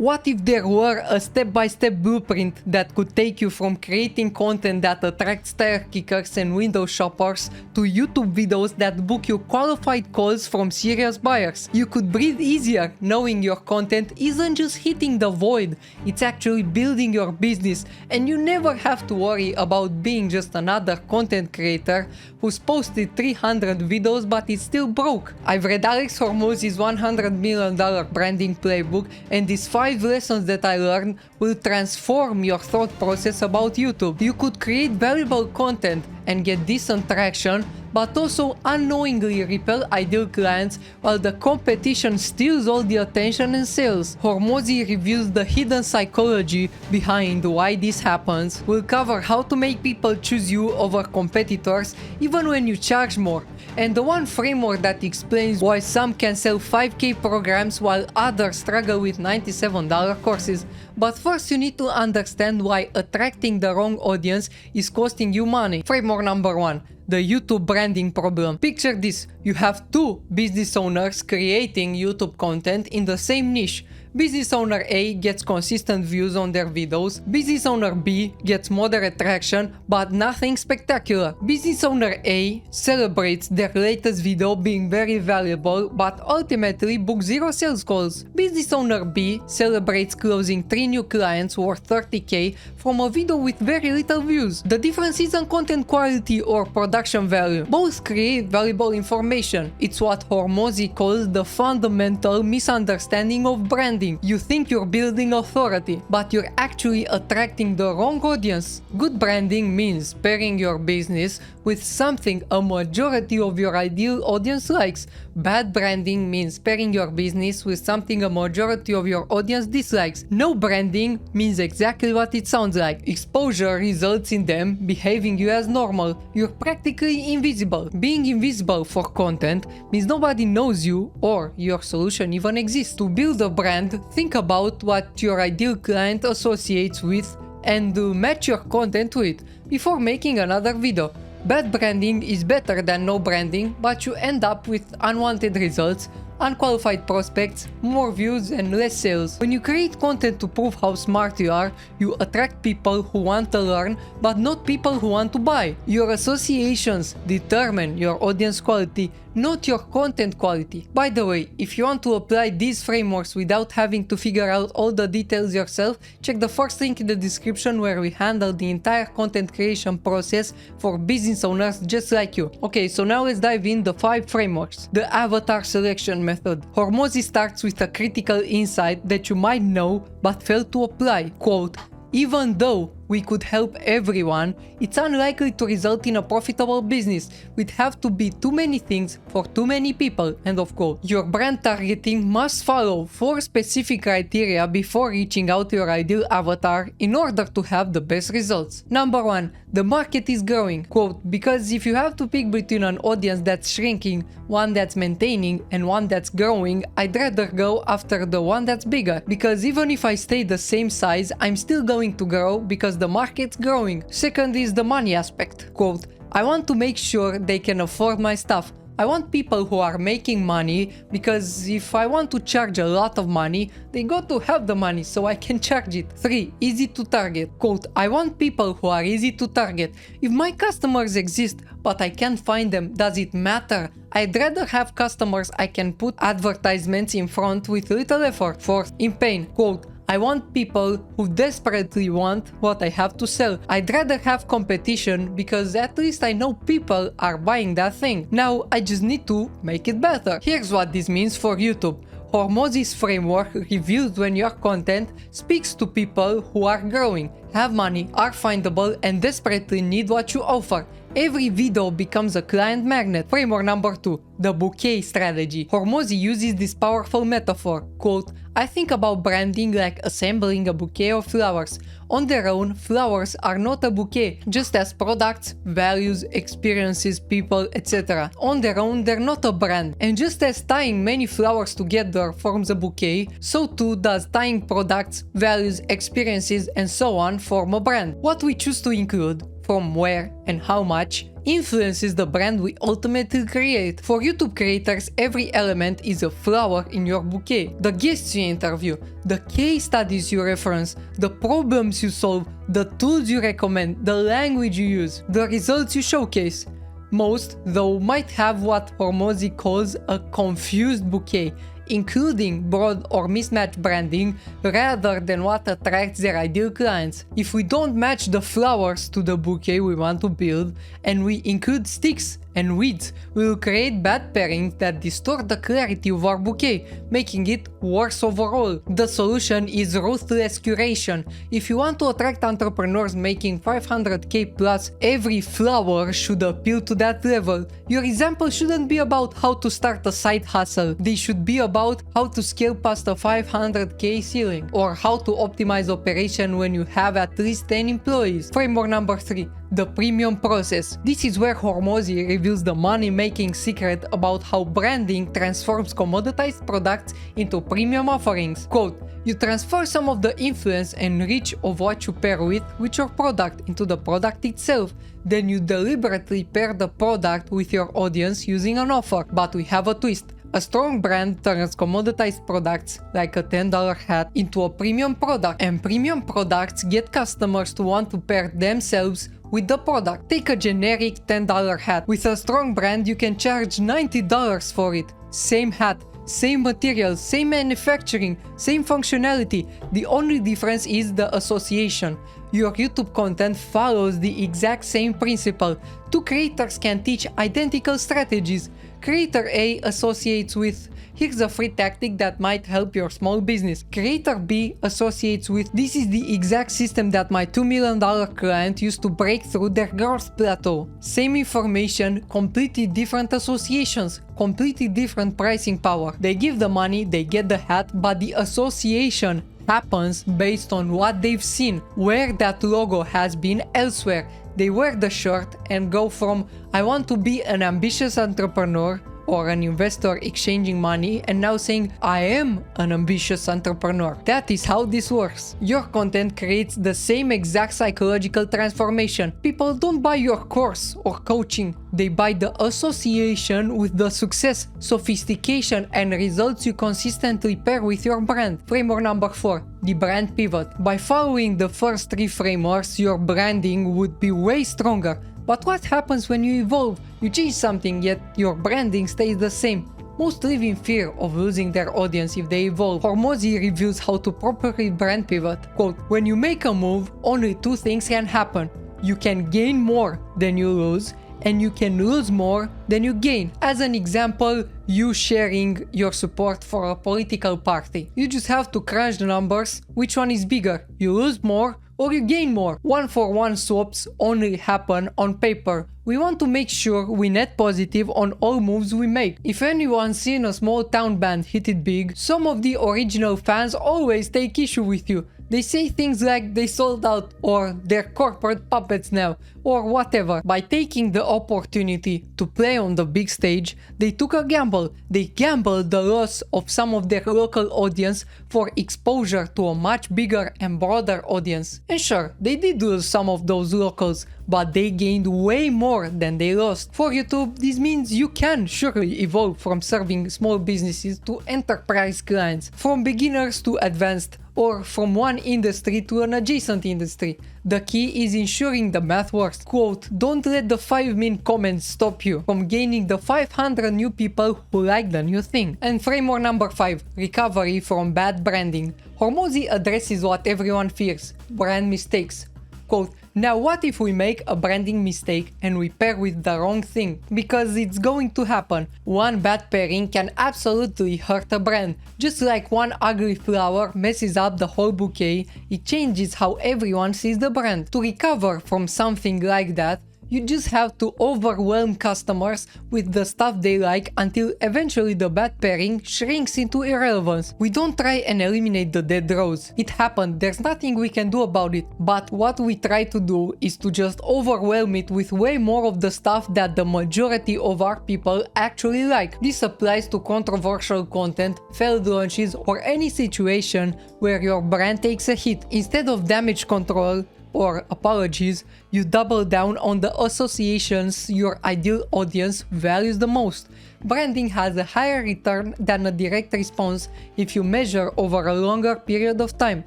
What if there were a step-by-step blueprint that could take you from creating content that attracts tire kickers and window shoppers to YouTube videos that book you qualified calls from serious buyers? You could breathe easier knowing your content isn't just hitting the void, it's actually building your business, and you never have to worry about being just another content creator who's posted 300 videos but is still broke. I've read Alex Hormozi's $100 million branding playbook, and these 5 lessons that I learned will transform your thought process about YouTube. You could create valuable content and get decent traction, but also unknowingly repel ideal clients while the competition steals all the attention and sales. Hormozi reveals the hidden psychology behind why this happens. We'll cover how to make people choose you over competitors even when you charge more, and the one framework that explains why some can sell 5K programs while others struggle with $97 courses. But first you need to understand why attracting the wrong audience is costing you money. Framework number 1. The YouTube branding problem. Picture this, you have 2 business owners creating YouTube content in the same niche. Business owner A gets consistent views on their videos, business owner B gets moderate traction but nothing spectacular. Business owner A celebrates their latest video being very valuable but ultimately books 0 sales calls. Business owner B celebrates closing 3 new clients worth 30k from a video with very little views. The difference isn't content quality or production value. Both create valuable information. It's what Hormozi calls the fundamental misunderstanding of branding. You think you're building authority, but you're actually attracting the wrong audience. Good branding means pairing your business with something a majority of your ideal audience likes. Bad branding means pairing your business with something a majority of your audience dislikes. No branding means exactly what it sounds like. Exposure results in them behaving you as normal. You're practically invisible. Being invisible for content means nobody knows you or your solution even exists. To build a brand, think about what your ideal client associates with and match your content to it before making another video. Bad branding is better than no branding, but you end up with unwanted results, unqualified prospects, more views and less sales. When you create content to prove how smart you are, you attract people who want to learn but not people who want to buy. Your associations determine your audience quality, not your content quality. By the way, if you want to apply these frameworks without having to figure out all the details yourself, check the first link in the description where we handle the entire content creation process for business owners just like you. Okay, so now let's dive in the 5 frameworks. The avatar selection method. Hormozi starts with a critical insight that you might know but fail to apply. Quote, "Even though we could help everyone, it's unlikely to result in a profitable business. We'd have to be too many things for too many people." End of quote. Your brand targeting must follow 4 specific criteria before reaching out to your ideal avatar in order to have the best results. Number 1. The market is growing. Quote, "Because if you have to pick between an audience that's shrinking, one that's maintaining, and one that's growing, I'd rather go after the one that's bigger. Because even if I stay the same size, I'm still going to grow because the market's growing." Second is the money aspect. Quote, "I want to make sure they can afford my stuff. I want people who are making money because if I want to charge a lot of money, they got to have the money so I can charge it." 3. Easy to target. Quote, "I want people who are easy to target. If my customers exist but I can't find them, does it matter? I'd rather have customers I can put advertisements in front with little effort." 4th, in pain. Quote, "I want people who desperately want what I have to sell. I'd rather have competition because at least I know people are buying that thing. Now I just need to make it better." Here's what this means for YouTube. Hormozi's framework reveals when your content speaks to people who are growing, have money, are findable, and desperately need what you offer. Every video becomes a client magnet. Framework number 2. The bouquet strategy. Hormozi uses this powerful metaphor. Quote, "I think about branding like assembling a bouquet of flowers. On their own, flowers are not a bouquet, just as products, values, experiences, people, etc. On their own, they're not a brand. And just as tying many flowers together forms a bouquet, so too does tying products, values, experiences, and so on form a brand. What we choose to include, from where and how much, Influence is the brand we ultimately create. For YouTube creators, every element is a flower in your bouquet. The guests you interview, the case studies you reference, the problems you solve, the tools you recommend, the language you use, the results you showcase. Most, though, might have what Hormozi calls a confused bouquet, including broad or mismatched branding rather than what attracts their ideal clients. If we don't match the flowers to the bouquet we want to build, and we include sticks and weeds, we will create bad pairings that distort the clarity of our bouquet, making it worse overall. The solution is ruthless curation. If you want to attract entrepreneurs making 500k plus, every flower should appeal to that level. Your example shouldn't be about how to start a side hustle. They should be about how to scale past a 500k ceiling, or how to optimize operation when you have at least 10 employees. Framework number 3. The premium process. This is where Hormozi reveals the money-making secret about how branding transforms commoditized products into premium offerings. Quote, you transfer some of the influence and reach of what you pair with your product into the product itself. Then you deliberately pair the product with your audience using an offer. But we have a twist. A strong brand turns commoditized products like a $10 hat into a premium product, and premium products get customers to want to pair themselves with the product. Take a generic $10 hat. With a strong brand, you can charge $90 for it. Same hat, same materials, same manufacturing, same functionality. The only difference is the association. Your YouTube content follows the exact same principle. Two creators can teach identical strategies. Creator A associates with, here's a free tactic that might help your small business. Creator B associates with, this is the exact system that my $2 million client used to break through their growth plateau. Same information, completely different associations, completely different pricing power. They give the money, they get the hat, but the association happens based on what they've seen, where that logo has been elsewhere. They wear the shirt and go from, I want to be an ambitious entrepreneur or an investor exchanging money, and now saying, I am an ambitious entrepreneur. That is how this works. Your content creates the same exact psychological transformation. People don't buy your course or coaching. They buy the association with the success, sophistication, and results you consistently pair with your brand. Framework number 4. The brand pivot. By following the first 3 frameworks, your branding would be way stronger. But what happens when you evolve? You change something, yet your branding stays the same. Most live in fear of losing their audience if they evolve. Hormozi reveals how to properly brand pivot. Quote, when you make a move, only 2 things can happen. You can gain more than you lose, and you can lose more than you gain. As an example, you sharing your support for a political party. You just have to crunch the numbers. Which one is bigger? You lose more or you gain more. 1-for-1 swaps only happen on paper. We want to make sure we net positive on all moves we make. If anyone's seen a small town band hit it big, some of the original fans always take issue with you. They say things like they sold out or they're corporate puppets now or whatever. By taking the opportunity to play on the big stage, they took a gamble. They gambled the loss of some of their local audience for exposure to a much bigger and broader audience. And sure, they did lose some of those locals, but they gained way more than they lost. For YouTube, this means you can surely evolve from serving small businesses to enterprise clients, from beginners to advanced, or from one industry to an adjacent industry. The key is ensuring the math works. Quote, don't let the 5 mean comments stop you from gaining the 500 new people who like the new thing. And framework number 5, recovery from bad branding. Hormozi addresses what everyone fears, brand mistakes. Quote, now what if we make a branding mistake and we pair with the wrong thing? Because it's going to happen. One bad pairing can absolutely hurt a brand. Just like one ugly flower messes up the whole bouquet, it changes how everyone sees the brand. To recover from something like that, you just have to overwhelm customers with the stuff they like until eventually the bad pairing shrinks into irrelevance. We don't try and eliminate the dead rows. It happened, there's nothing we can do about it. But what we try to do is to just overwhelm it with way more of the stuff that the majority of our people actually like. This applies to controversial content, failed launches, or any situation where your brand takes a hit. Instead of damage control, or apologies, you double down on the associations your ideal audience values the most. Branding has a higher return than a direct response if you measure over a longer period of time.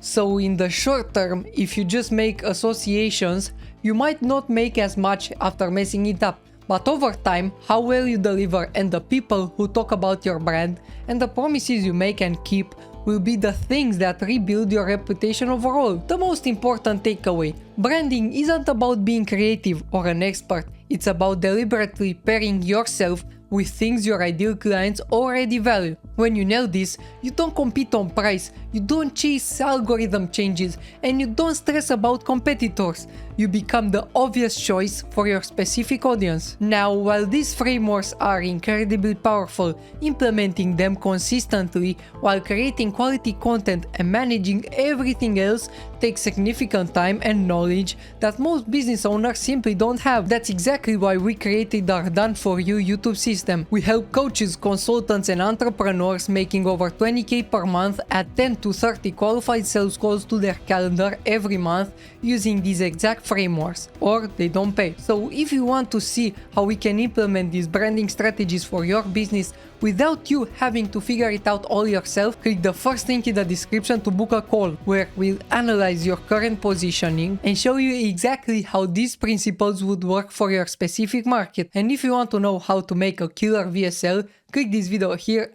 So in the short term, if you just make associations, you might not make as much after messing it up. But over time, how well you deliver and the people who talk about your brand and the promises you make and keep will be the things that rebuild your reputation overall. The most important takeaway: branding isn't about being creative or an expert, it's about deliberately pairing yourself with things your ideal clients already value. When you nail this, you don't compete on price, you don't chase algorithm changes, and you don't stress about competitors. You become the obvious choice for your specific audience. Now, while these frameworks are incredibly powerful, implementing them consistently while creating quality content and managing everything else takes significant time and knowledge that most business owners simply don't have. That's exactly why we created our Done For You YouTube system. We help coaches, consultants, and entrepreneurs making over $20,000 per month add 10 to 30 qualified sales calls to their calendar every month using these exact frameworks, or they don't pay. So if you want to see how we can implement these branding strategies for your business without you having to figure it out all yourself, click the first link in the description to book a call, where we'll analyze your current positioning and show you exactly how these principles would work for your specific market. And if you want to know how to make a killer VSL, click this video here